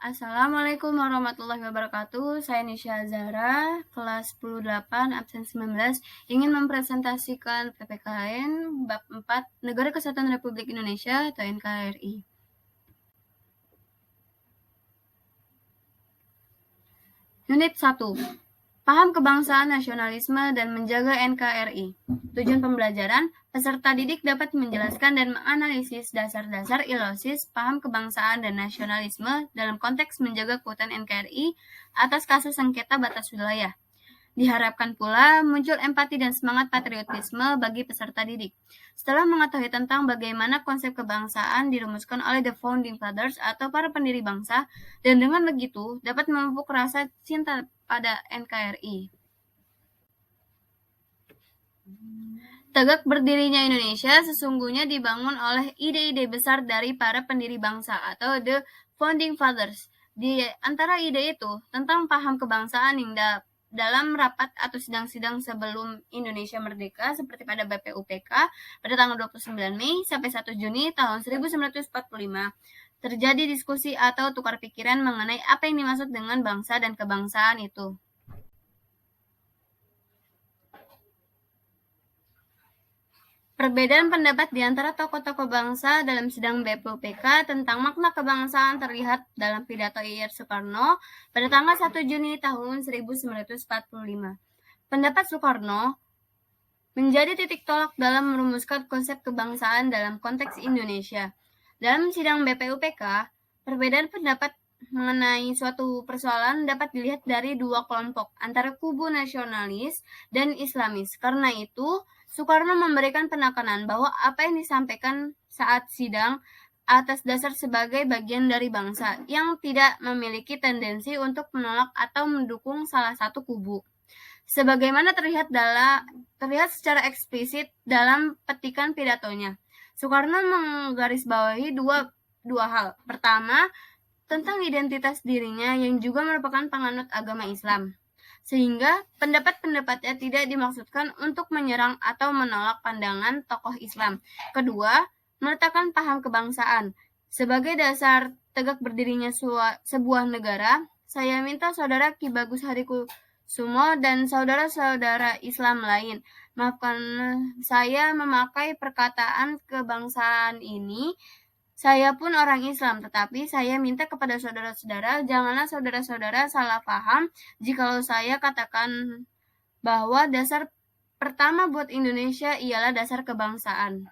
Assalamualaikum warahmatullahi wabarakatuh. Saya Nisha Zahra, kelas 10-8, absen 19, ingin mempresentasikan PPKN Bab 4 Negara Kesatuan Republik Indonesia atau NKRI. Unit 1. Paham kebangsaan, nasionalisme, dan menjaga NKRI. Tujuan pembelajaran, peserta didik dapat menjelaskan dan menganalisis dasar-dasar ilosis paham kebangsaan dan nasionalisme dalam konteks menjaga keutuhan NKRI atas kasus sengketa batas wilayah. Diharapkan pula muncul empati dan semangat patriotisme bagi peserta didik. Setelah mengetahui tentang bagaimana konsep kebangsaan dirumuskan oleh The Founding Fathers atau para pendiri bangsa, dan dengan begitu dapat memupuk rasa cinta pada NKRI. Tegak berdirinya Indonesia sesungguhnya dibangun oleh ide-ide besar dari para pendiri bangsa atau The Founding Fathers. Di antara ide itu, tentang paham kebangsaan yang dalam rapat atau sidang-sidang sebelum Indonesia merdeka seperti pada BPUPK pada tanggal 29 Mei sampai 1 Juni tahun 1945 terjadi diskusi atau tukar pikiran mengenai apa yang dimaksud dengan bangsa dan kebangsaan itu. Perbedaan pendapat di antara tokoh-tokoh bangsa dalam sidang BPUPK tentang makna kebangsaan terlihat dalam pidato Ir Soekarno pada tanggal 1 Juni tahun 1945. Pendapat Soekarno menjadi titik tolak dalam merumuskan konsep kebangsaan dalam konteks Indonesia. Dalam sidang BPUPK, perbedaan pendapat mengenai suatu persoalan dapat dilihat dari dua kelompok, antara kubu nasionalis dan Islamis. Karena itu, Soekarno memberikan penekanan bahwa apa yang disampaikan saat sidang atas dasar sebagai bagian dari bangsa yang tidak memiliki tendensi untuk menolak atau mendukung salah satu kubu. Sebagaimana terlihat secara eksplisit dalam petikan pidatonya, Soekarno menggarisbawahi dua hal. Pertama, tentang identitas dirinya yang juga merupakan penganut agama Islam, sehingga pendapat-pendapatnya tidak dimaksudkan untuk menyerang atau menolak pandangan tokoh Islam. Kedua, meletakkan paham kebangsaan sebagai dasar tegak berdirinya sebuah negara. Saya minta saudara Ki Bagus Hadikusumo dan saudara-saudara Islam lain, maafkan saya memakai perkataan kebangsaan ini. Saya pun orang Islam, tetapi saya minta kepada saudara-saudara, janganlah saudara-saudara salah paham jikalau saya katakan bahwa dasar pertama buat Indonesia ialah dasar kebangsaan.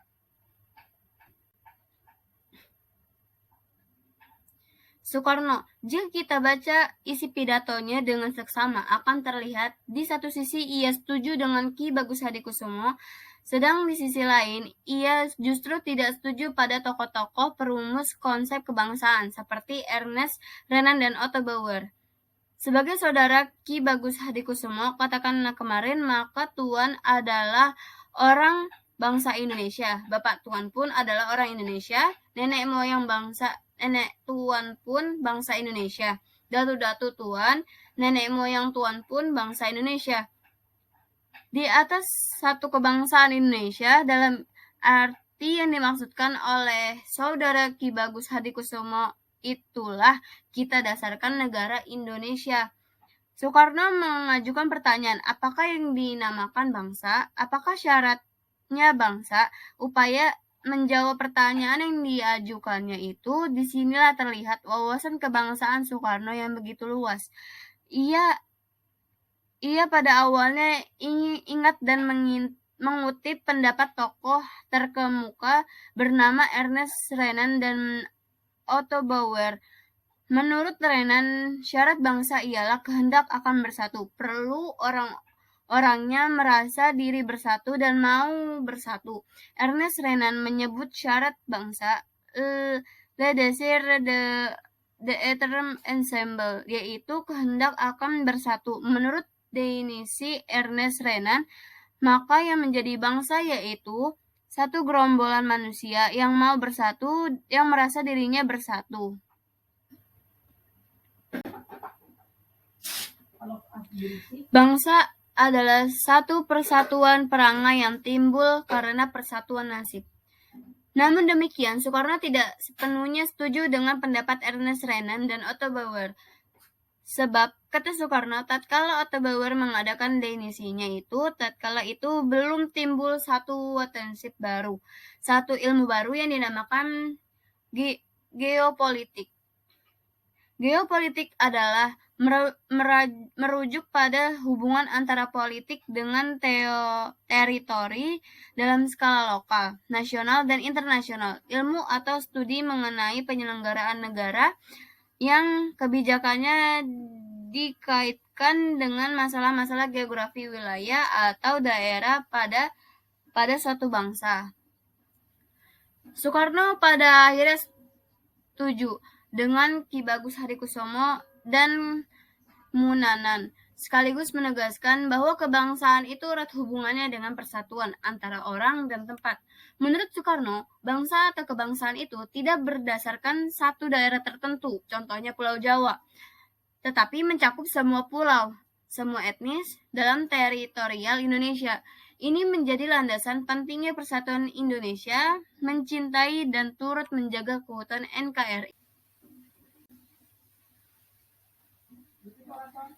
Soekarno, jika kita baca isi pidatonya dengan seksama, akan terlihat di satu sisi ia setuju dengan Ki Bagus Hadikusumo, sedang di sisi lain, ia justru tidak setuju pada tokoh-tokoh perumus konsep kebangsaan seperti Ernest Renan dan Otto Bauer. Sebagai saudara Ki Bagus Hadikusumo katakan kemarin, maka Tuan adalah orang bangsa Indonesia. Bapak Tuan pun adalah orang Indonesia. Nenek Tuan pun bangsa Indonesia. Datu-datu Tuan, nenek moyang Tuan pun bangsa Indonesia. Di atas satu kebangsaan Indonesia dalam arti yang dimaksudkan oleh saudara Ki Bagus Hadikusumo itulah kita dasarkan negara Indonesia. Soekarno mengajukan pertanyaan, apakah yang dinamakan bangsa? Apakah syaratnya bangsa? Upaya menjawab pertanyaan yang diajukannya itu, disinilah terlihat wawasan kebangsaan Soekarno yang begitu luas. Ia pada awalnya ingat dan mengutip pendapat tokoh terkemuka bernama Ernest Renan dan Otto Bauer. Menurut Renan, syarat bangsa ialah kehendak akan bersatu. Perlu orangnya merasa diri bersatu dan mau bersatu. Ernest Renan menyebut syarat bangsa le désir d'être ensemble, yaitu kehendak akan bersatu. Menurut definisi Ernest Renan, maka yang menjadi bangsa yaitu satu gerombolan manusia yang mau bersatu, yang merasa dirinya bersatu. Bangsa adalah satu persatuan perangai yang timbul karena persatuan nasib. Namun demikian, Soekarno tidak sepenuhnya setuju dengan pendapat Ernest Renan dan Otto Bauer. Sebab, kata Soekarno, tatkala Otto Bauer mengadakan definisinya tatkala itu belum timbul satu watershed baru, satu ilmu baru yang dinamakan geopolitik. Geopolitik adalah merujuk pada hubungan antara politik dengan teritori dalam skala lokal, nasional, dan internasional. Ilmu atau studi mengenai penyelenggaraan negara yang kebijakannya dikaitkan dengan masalah-masalah geografi wilayah atau daerah pada suatu bangsa. Soekarno pada akhirnya setuju dengan Ki Bagus Hadikusumo dan Munanan, sekaligus menegaskan bahwa kebangsaan itu erat hubungannya dengan persatuan antara orang dan tempat. Menurut Soekarno, bangsa atau kebangsaan itu tidak berdasarkan satu daerah tertentu, contohnya Pulau Jawa, tetapi mencakup semua pulau, semua etnis dalam teritorial Indonesia. Ini menjadi landasan pentingnya persatuan Indonesia, mencintai dan turut menjaga keutuhan NKRI.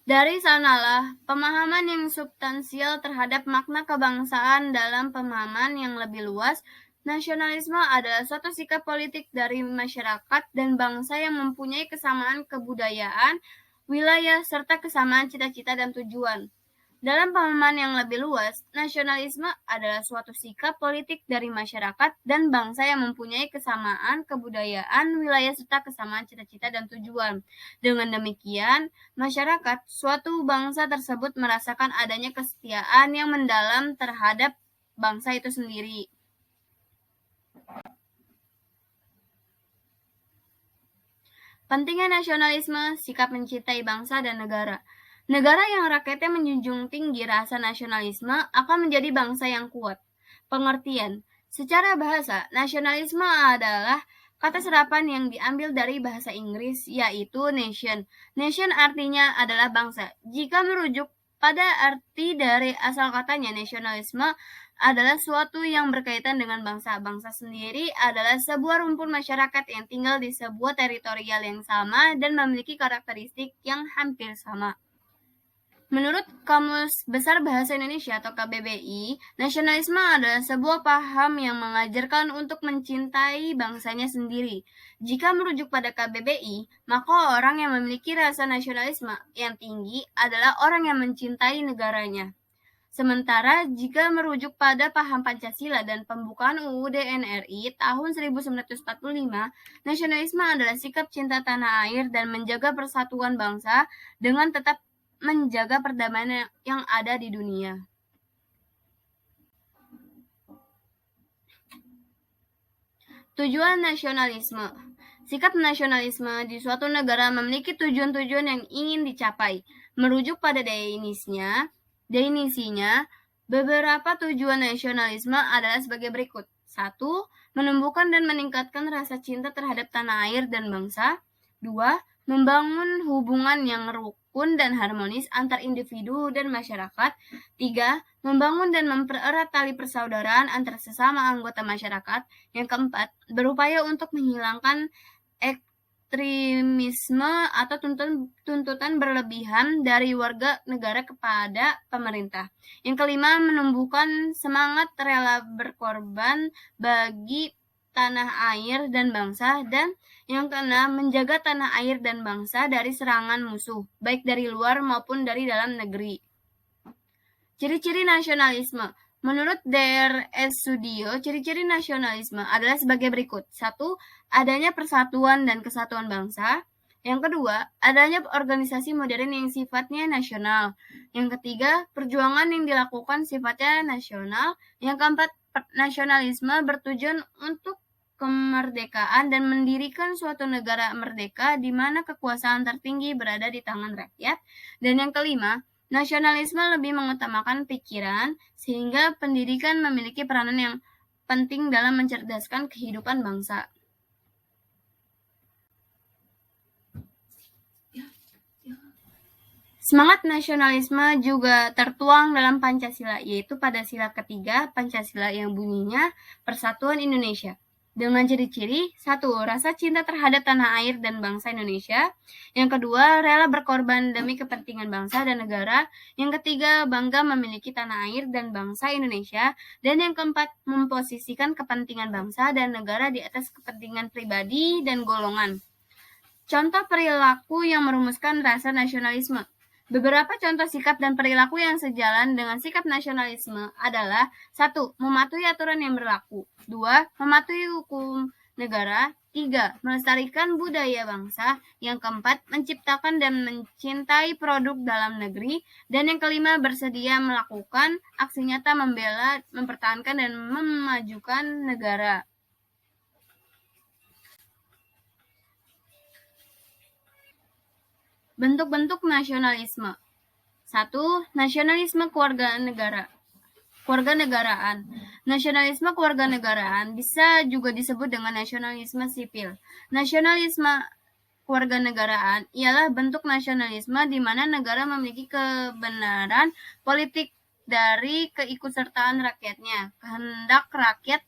Dari sanalah, pemahaman yang substansial terhadap makna kebangsaan dalam pemahaman yang lebih luas, nasionalisme adalah suatu sikap politik dari masyarakat dan bangsa yang mempunyai kesamaan kebudayaan, wilayah, serta kesamaan cita-cita dan tujuan. Dalam pemahaman yang lebih luas, nasionalisme adalah suatu sikap politik dari masyarakat dan bangsa yang mempunyai kesamaan kebudayaan, wilayah, serta kesamaan cita-cita dan tujuan. Dengan demikian, masyarakat suatu bangsa tersebut merasakan adanya kesetiaan yang mendalam terhadap bangsa itu sendiri. Pentingnya nasionalisme, sikap mencintai bangsa dan negara. Negara yang rakyatnya menjunjung tinggi rasa nasionalisme akan menjadi bangsa yang kuat. Pengertian, secara bahasa, nasionalisme adalah kata serapan yang diambil dari bahasa Inggris, yaitu nation. Nation artinya adalah bangsa. Jika merujuk pada arti dari asal katanya, nasionalisme adalah suatu yang berkaitan dengan bangsa. Bangsa sendiri adalah sebuah rumpun masyarakat yang tinggal di sebuah teritorial yang sama dan memiliki karakteristik yang hampir sama. Menurut Kamus Besar Bahasa Indonesia atau KBBI, nasionalisme adalah sebuah paham yang mengajarkan untuk mencintai bangsanya sendiri. Jika merujuk pada KBBI, maka orang yang memiliki rasa nasionalisme yang tinggi adalah orang yang mencintai negaranya. Sementara jika merujuk pada paham Pancasila dan pembukaan UUD NRI tahun 1945, nasionalisme adalah sikap cinta tanah air dan menjaga persatuan bangsa dengan tetap menjaga perdamaian yang ada di dunia. Tujuan nasionalisme. Sikap nasionalisme di suatu negara memiliki tujuan-tujuan yang ingin dicapai. Merujuk pada definisinya, beberapa tujuan nasionalisme adalah sebagai berikut. 1. Menumbuhkan dan meningkatkan rasa cinta terhadap tanah air dan bangsa. 2. Membangun hubungan yang rukun dan harmonis antar individu dan masyarakat. 3. Membangun dan mempererat tali persaudaraan antar sesama anggota masyarakat. Yang keempat, berupaya untuk menghilangkan ekstremisme atau tuntutan berlebihan dari warga negara kepada pemerintah. Yang kelima, menumbuhkan semangat rela berkorban bagi tanah air dan bangsa, dan yang keenam, menjaga tanah air dan bangsa dari serangan musuh, baik dari luar maupun dari dalam negeri. Ciri-ciri nasionalisme. Menurut Dr. S. Sudio, ciri-ciri nasionalisme adalah sebagai berikut. 1. Adanya persatuan dan kesatuan bangsa. Yang kedua, adanya organisasi modern yang sifatnya nasional. Yang ketiga, perjuangan yang dilakukan sifatnya nasional. Yang keempat, nasionalisme bertujuan untuk kemerdekaan dan mendirikan suatu negara merdeka di mana kekuasaan tertinggi berada di tangan rakyat. Dan yang kelima, nasionalisme lebih mengutamakan pikiran sehingga pendidikan memiliki peranan yang penting dalam mencerdaskan kehidupan bangsa. Semangat nasionalisme juga tertuang dalam Pancasila, yaitu pada sila ketiga Pancasila yang bunyinya Persatuan Indonesia. dengan ciri-ciri: 1. Rasa cinta terhadap tanah air dan bangsa Indonesia. Yang kedua, rela berkorban demi kepentingan bangsa dan negara. Yang ketiga, bangga memiliki tanah air dan bangsa Indonesia. Dan yang keempat, memposisikan kepentingan bangsa dan negara di atas kepentingan pribadi dan golongan. Contoh perilaku yang merumuskan rasa nasionalisme. Beberapa contoh sikap dan perilaku yang sejalan dengan sikap nasionalisme adalah: 1. Mematuhi aturan yang berlaku. 2. Mematuhi hukum negara. 3. Melestarikan budaya bangsa. Yang keempat, menciptakan dan mencintai produk dalam negeri. Dan yang kelima, bersedia melakukan aksi nyata membela, mempertahankan, dan memajukan negara. Bentuk-bentuk nasionalisme. 1. Nasionalisme kewarganegaraan. Nasionalisme kewarganegaraan bisa juga disebut dengan nasionalisme sipil. Nasionalisme kewarganegaraan ialah bentuk nasionalisme di mana negara memiliki kebenaran politik dari keikutsertaan rakyatnya, kehendak rakyat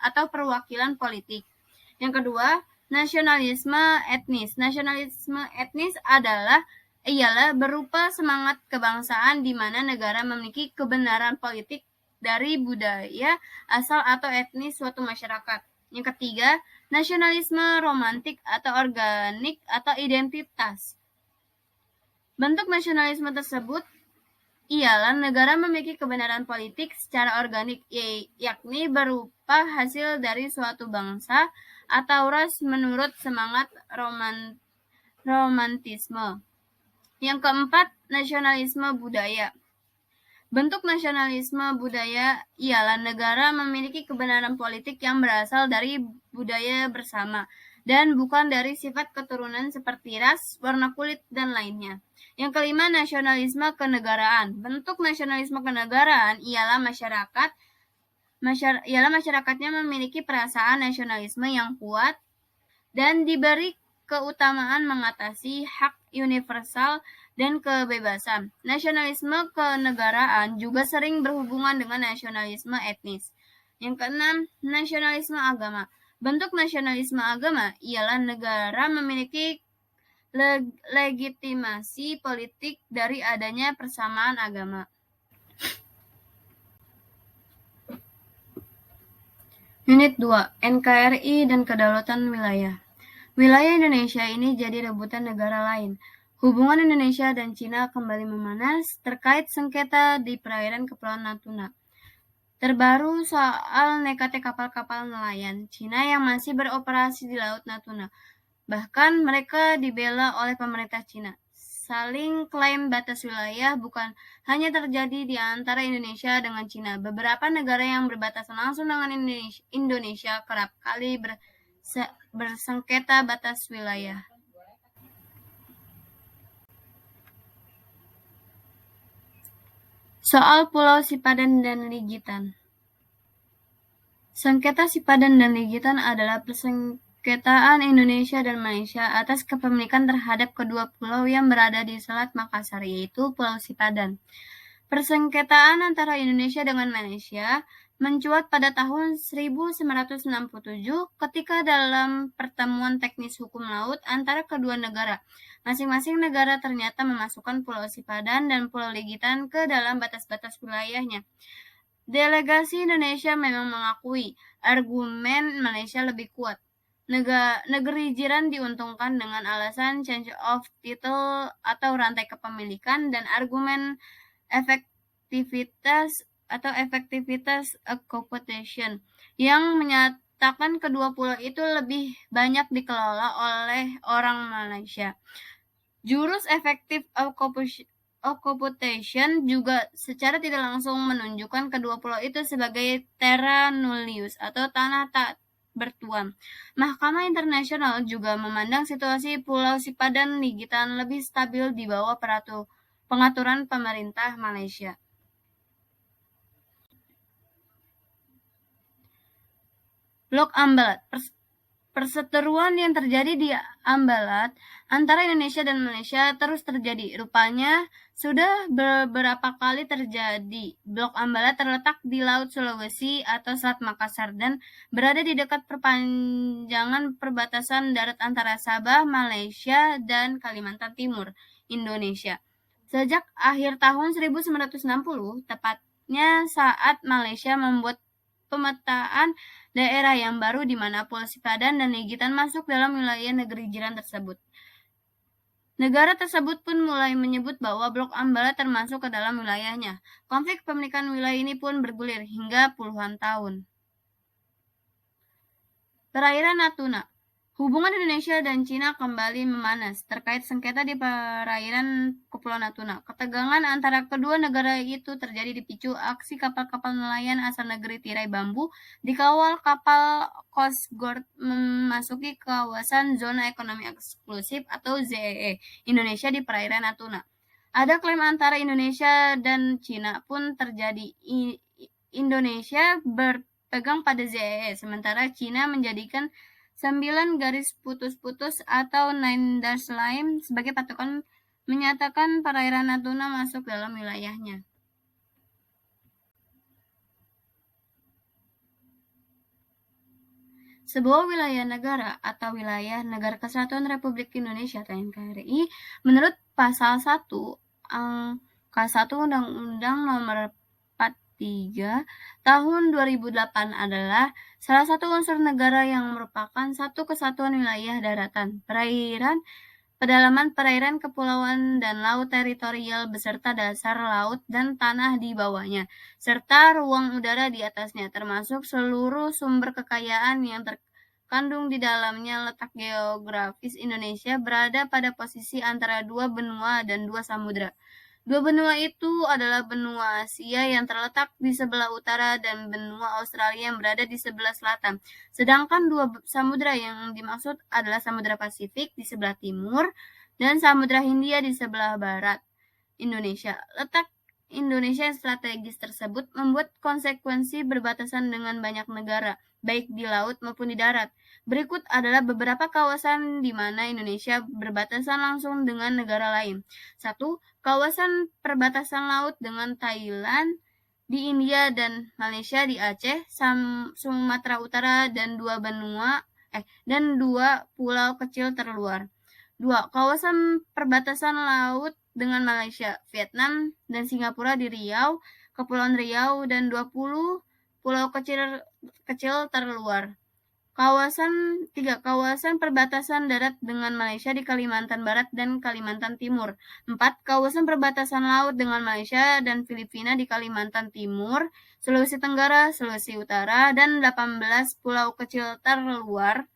atau perwakilan politik. Yang kedua, nasionalisme etnis. Nasionalisme etnis ialah berupa semangat kebangsaan di mana negara memiliki kebenaran politik dari budaya asal atau etnis suatu masyarakat. Yang ketiga, nasionalisme romantik atau organik atau identitas. Bentuk nasionalisme tersebut ialah negara memiliki kebenaran politik secara organik, yakni berupa hasil dari suatu bangsa atau ras menurut semangat romantisme. Yang keempat, nasionalisme budaya. Bentuk nasionalisme budaya ialah negara memiliki kebenaran politik yang berasal dari budaya bersama dan bukan dari sifat keturunan seperti ras, warna kulit, dan lainnya. Yang kelima, nasionalisme kenegaraan. Bentuk nasionalisme kenegaraan ialah masyarakatnya memiliki perasaan nasionalisme yang kuat dan diberi keutamaan mengatasi hak universal dan kebebasan. Nasionalisme kenegaraan juga sering berhubungan dengan nasionalisme etnis. Yang keenam, nasionalisme agama. Bentuk nasionalisme agama ialah negara memiliki legitimasi politik dari adanya persamaan agama. Unit 2, NKRI dan kedaulatan wilayah. Wilayah Indonesia ini jadi rebutan negara lain. Hubungan Indonesia dan Cina kembali memanas terkait sengketa di perairan Kepulauan Natuna. Terbaru soal nekatnya kapal-kapal nelayan Cina yang masih beroperasi di Laut Natuna. Bahkan mereka dibela oleh pemerintah Cina. Saling klaim batas wilayah bukan hanya terjadi di antara Indonesia dengan Cina. Beberapa negara yang berbatasan langsung dengan Indonesia kerap kali bersengketa batas wilayah. Soal Pulau Sipadan dan Ligitan. Sengketa Sipadan dan Ligitan adalah persengketaan Indonesia dan Malaysia atas kepemilikan terhadap kedua pulau yang berada di Selat Makassar, yaitu Pulau Sipadan. Persengketaan antara Indonesia dengan Malaysia mencuat pada tahun 1967 ketika dalam pertemuan teknis hukum laut antara kedua negara. Masing-masing negara ternyata memasukkan Pulau Sipadan dan Pulau Ligitan ke dalam batas-batas wilayahnya. Delegasi Indonesia memang mengakui argumen Malaysia lebih kuat. Negeri jiran diuntungkan dengan alasan change of title atau rantai kepemilikan dan argumen efektivitas occupation yang menyatakan kedua pulau itu lebih banyak dikelola oleh orang Malaysia. Jurus efektif occupation juga secara tidak langsung menunjukkan kedua pulau itu sebagai terra nullius atau tanah tak bertuan. Mahkamah Internasional juga memandang situasi Pulau Sipadan Ligitan lebih stabil di bawah pengaturan pemerintah Malaysia. Blok Ambalat. Perseteruan yang terjadi di Ambalat antara Indonesia dan Malaysia terus terjadi. Rupanya sudah beberapa kali terjadi. Blok Ambalat terletak di Laut Sulawesi atau Selat Makassar dan berada di dekat perpanjangan perbatasan darat antara Sabah, Malaysia, dan Kalimantan Timur, Indonesia. Sejak akhir tahun 1960, tepatnya saat Malaysia membuat pemetaan daerah yang baru di mana Pulau Sipadan dan Legitan masuk dalam wilayah negeri jiran tersebut. Negara tersebut pun mulai menyebut bahwa Blok Ambalat termasuk ke dalam wilayahnya. Konflik pemilikan wilayah ini pun bergulir hingga puluhan tahun. Perairan Natuna. Hubungan Indonesia dan Cina kembali memanas terkait sengketa di perairan Kepulauan Natuna. Ketegangan antara kedua negara itu terjadi dipicu aksi kapal-kapal nelayan asal negeri tirai bambu dikawal kapal Coast Guard memasuki kawasan zona ekonomi eksklusif atau ZEE Indonesia di perairan Natuna. Ada klaim antara Indonesia dan Cina pun terjadi. Indonesia berpegang pada ZEE, sementara Cina menjadikan 9 garis putus-putus atau 9 dash line sebagai patokan menyatakan perairan Natuna masuk dalam wilayahnya. Sebuah wilayah negara atau wilayah Negara Kesatuan Republik Indonesia atau NKRI menurut pasal 1 angka 1 Undang-Undang Nomor 43 tahun 2008 adalah salah satu unsur negara yang merupakan satu kesatuan wilayah daratan, perairan, pedalaman perairan, kepulauan, dan laut teritorial beserta dasar laut dan tanah di bawahnya, serta ruang udara di atasnya, termasuk seluruh sumber kekayaan yang terkandung di dalamnya. Letak geografis Indonesia berada pada posisi antara dua benua dan dua samudera. Dua benua itu adalah benua Asia yang terletak di sebelah utara dan benua Australia yang berada di sebelah selatan. Sedangkan dua samudera yang dimaksud adalah Samudra Pasifik di sebelah timur dan Samudra Hindia di sebelah barat Indonesia. Letak Indonesia yang strategis tersebut membuat konsekuensi berbatasan dengan banyak negara, baik di laut maupun di darat. Berikut adalah beberapa kawasan di mana Indonesia berbatasan langsung dengan negara lain. 1. Kawasan perbatasan laut dengan Thailand di India dan Malaysia di Aceh, Sumatera Utara dan dua pulau kecil terluar. 2. Kawasan perbatasan laut dengan Malaysia, Vietnam, dan Singapura di Riau, Kepulauan Riau, dan 20 pulau kecil terluar. 3. Kawasan perbatasan darat dengan Malaysia di Kalimantan Barat dan Kalimantan Timur. 4. Kawasan perbatasan laut dengan Malaysia dan Filipina di Kalimantan Timur, Sulawesi Tenggara, Sulawesi Utara, dan 18 pulau kecil terluar.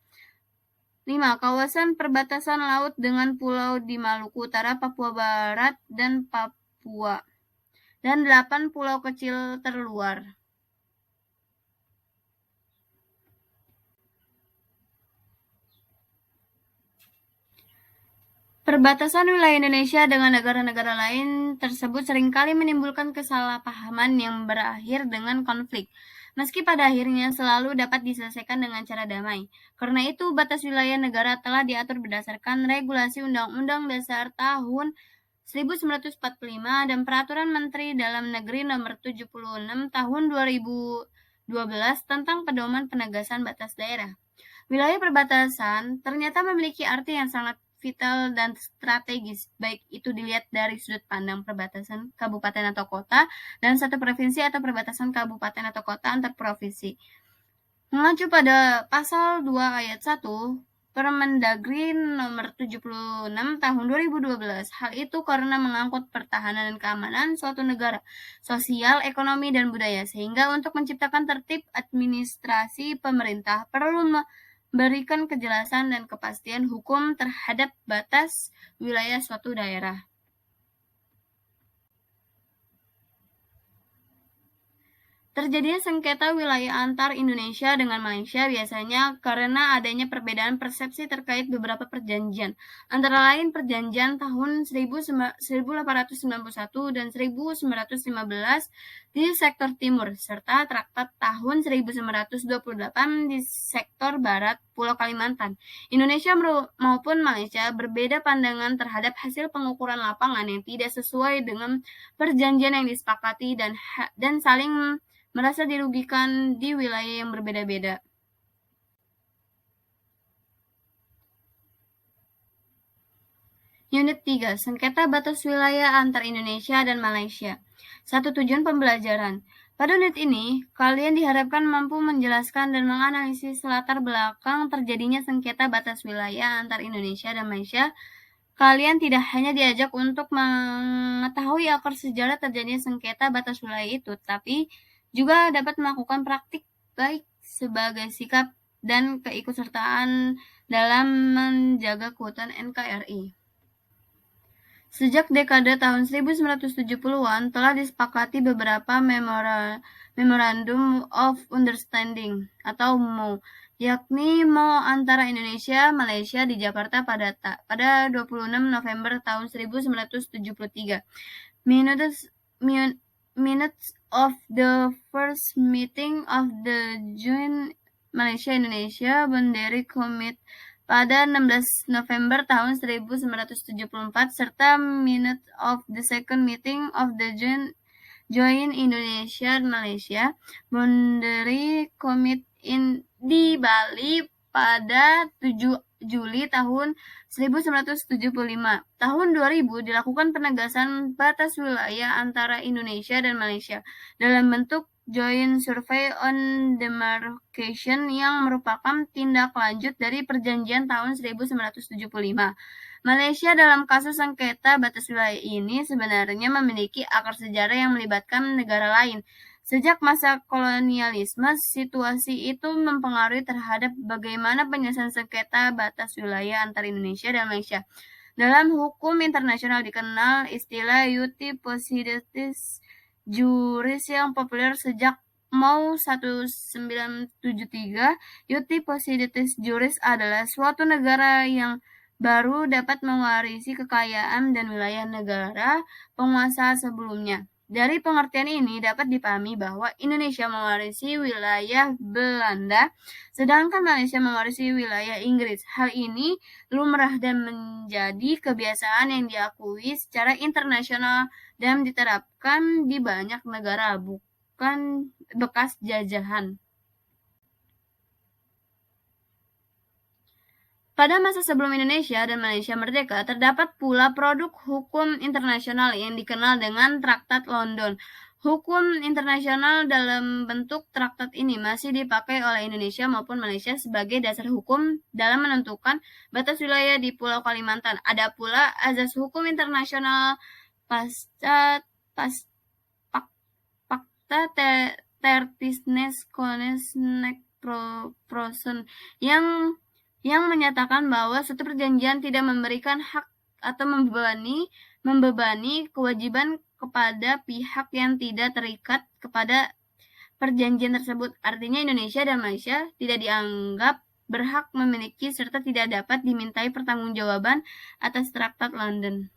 5. Kawasan perbatasan laut dengan pulau di Maluku Utara, Papua Barat, dan Papua. Dan 8 pulau kecil terluar. Perbatasan wilayah Indonesia dengan negara-negara lain tersebut seringkali menimbulkan kesalahpahaman yang berakhir dengan konflik, meski pada akhirnya selalu dapat diselesaikan dengan cara damai. Karena itu, batas wilayah negara telah diatur berdasarkan Regulasi Undang-Undang Dasar tahun 1945 dan Peraturan Menteri Dalam Negeri Nomor 76 tahun 2012 tentang pedoman penegasan batas daerah. Wilayah perbatasan ternyata memiliki arti yang sangat vital dan strategis, baik itu dilihat dari sudut pandang perbatasan kabupaten atau kota dan satu provinsi atau perbatasan kabupaten atau kota antar provinsi. Mengacu pada pasal 2 ayat 1 Permendagri nomor 76 tahun 2012. Hal itu karena mengangkut pertahanan dan keamanan suatu negara, sosial, ekonomi, dan budaya, sehingga untuk menciptakan tertib administrasi pemerintah perlu memberikan kejelasan dan kepastian hukum terhadap batas wilayah suatu daerah. Terjadinya sengketa wilayah antar Indonesia dengan Malaysia biasanya karena adanya perbedaan persepsi terkait beberapa perjanjian, antara lain Perjanjian tahun 1891 dan 1915 di sektor timur, serta Traktat tahun 1928 di sektor barat Pulau Kalimantan. Indonesia maupun Malaysia berbeda pandangan terhadap hasil pengukuran lapangan yang tidak sesuai dengan perjanjian yang disepakati dan saling merasa dirugikan di wilayah yang berbeda-beda. Unit 3. Sengketa batas wilayah antar Indonesia dan Malaysia. Satu tujuan pembelajaran. Pada unit ini, kalian diharapkan mampu menjelaskan dan menganalisis latar belakang terjadinya sengketa batas wilayah antar Indonesia dan Malaysia. Kalian tidak hanya diajak untuk mengetahui akar sejarah terjadinya sengketa batas wilayah itu, tapi juga dapat melakukan praktik baik sebagai sikap dan keikutsertaan dalam menjaga keutuhan NKRI. Sejak dekade tahun 1970-an telah disepakati beberapa Memorandum of Understanding atau MOU, yakni MOU antara Indonesia Malaysia di Jakarta pada 26 November tahun 1973. Minutes of the first meeting of the Joint Malaysia-Indonesia Boundary Committee pada 16 November tahun 1974 serta Minutes of the second meeting of the Joint Indonesia-Malaysia Boundary Committee di Bali pada 7 Juli tahun 1975. Tahun 2000 dilakukan penegasan batas wilayah antara Indonesia dan Malaysia dalam bentuk Joint Survey on Demarcation yang merupakan tindak lanjut dari perjanjian tahun 1975. Malaysia dalam kasus sengketa batas wilayah ini sebenarnya memiliki akar sejarah yang melibatkan negara lain. Sejak masa kolonialisme, situasi itu mempengaruhi terhadap bagaimana penyelesaian sengketa batas wilayah antara Indonesia dan Malaysia. Dalam hukum internasional dikenal istilah iuti possidetis juris yang populer sejak MOU 1973. Iuti possidetis juris adalah suatu negara yang baru dapat mewarisi kekayaan dan wilayah negara penguasa sebelumnya. Dari pengertian ini dapat dipahami bahwa Indonesia mewarisi wilayah Belanda, sedangkan Malaysia mewarisi wilayah Inggris. Hal ini lumrah dan menjadi kebiasaan yang diakui secara internasional dan diterapkan di banyak negara, bukan bekas jajahan. Pada masa sebelum Indonesia dan Malaysia merdeka, terdapat pula produk hukum internasional yang dikenal dengan Traktat London. Hukum internasional dalam bentuk traktat ini masih dipakai oleh Indonesia maupun Malaysia sebagai dasar hukum dalam menentukan batas wilayah di Pulau Kalimantan. Ada pula azas hukum internasional Pakta Tertisnes Kones Nek Prosen yang menyatakan bahwa suatu perjanjian tidak memberikan hak atau membebani kewajiban kepada pihak yang tidak terikat kepada perjanjian tersebut. Artinya Indonesia dan Malaysia tidak dianggap berhak memiliki serta tidak dapat dimintai pertanggungjawaban atas Traktat London.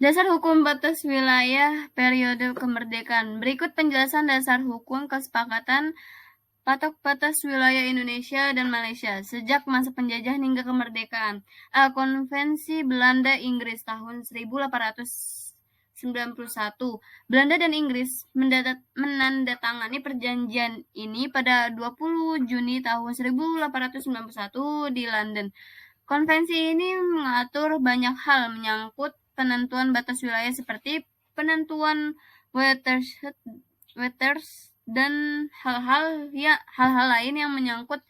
Dasar hukum batas wilayah periode kemerdekaan. Berikut penjelasan dasar hukum kesepakatan patok batas wilayah Indonesia dan Malaysia sejak masa penjajahan hingga kemerdekaan. Konvensi Belanda-Inggris tahun 1891. Belanda dan Inggris menandatangani perjanjian ini pada 20 Juni tahun 1891 di London. Konvensi ini mengatur banyak hal menyangkut penentuan batas wilayah seperti penentuan watershed dan hal-hal lain yang menyangkut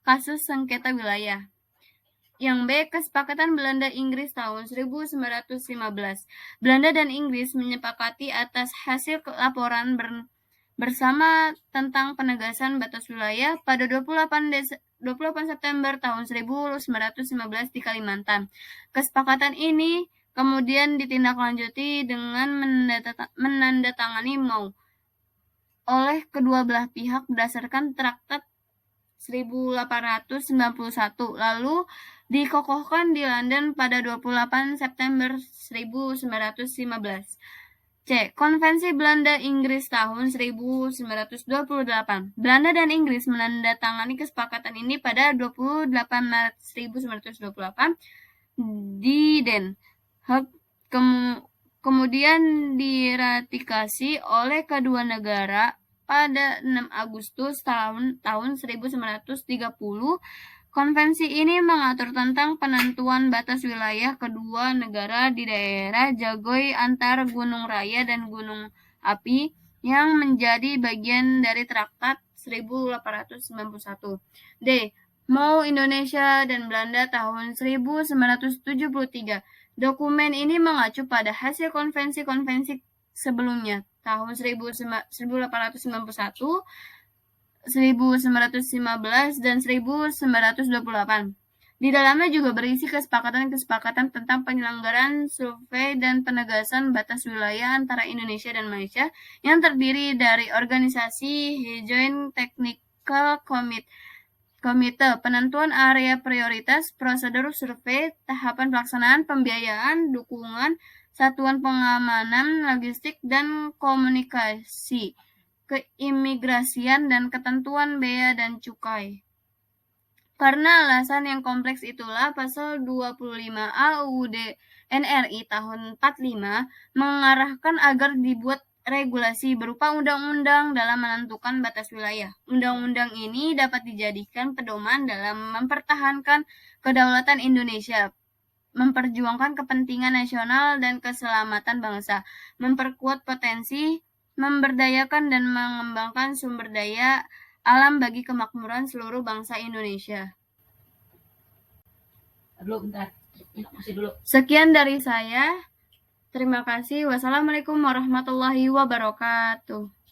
kasus sengketa wilayah. Yang B. Kesepakatan Belanda-Inggris tahun 1915. Belanda dan Inggris menyepakati atas hasil laporan bersama tentang penegasan batas wilayah pada 28 September tahun 1915 di Kalimantan. Kesepakatan ini kemudian ditindaklanjuti dengan menandatangani MOU oleh kedua belah pihak berdasarkan Traktat 1891, lalu dikokohkan di London pada 28 September 1915. C. Konvensi Belanda-Inggris tahun 1928. Belanda dan Inggris menandatangani kesepakatan ini pada 28 Maret 1928 di Den Haag, kemudian diratifikasi oleh kedua negara pada 6 Agustus tahun 1930. Konvensi ini mengatur tentang penentuan batas wilayah kedua negara di daerah Jagoy antara Gunung Raya dan Gunung Api yang menjadi bagian dari Traktat 1891. D. MOU Indonesia dan Belanda tahun 1973. Dokumen ini mengacu pada hasil konvensi-konvensi sebelumnya tahun 1891, 1915, dan 1928. Di dalamnya juga berisi kesepakatan-kesepakatan tentang penyelenggaraan survei dan penegasan batas wilayah antara Indonesia dan Malaysia yang terdiri dari organisasi Joint Technical Komite, penentuan area prioritas, prosedur survei, tahapan pelaksanaan, pembiayaan, dukungan, satuan pengamanan, logistik, dan komunikasi, keimigrasian, dan ketentuan bea dan cukai. Karena alasan yang kompleks itulah Pasal 25A UUD NRI tahun 45 mengarahkan agar dibuat regulasi berupa undang-undang dalam menentukan batas wilayah. Undang-undang ini dapat dijadikan pedoman dalam mempertahankan kedaulatan Indonesia, memperjuangkan kepentingan nasional dan keselamatan bangsa, memperkuat potensi, memberdayakan dan mengembangkan sumber daya alam bagi kemakmuran seluruh bangsa Indonesia. Sekian dari saya. Terima kasih. Wassalamualaikum warahmatullahi wabarakatuh.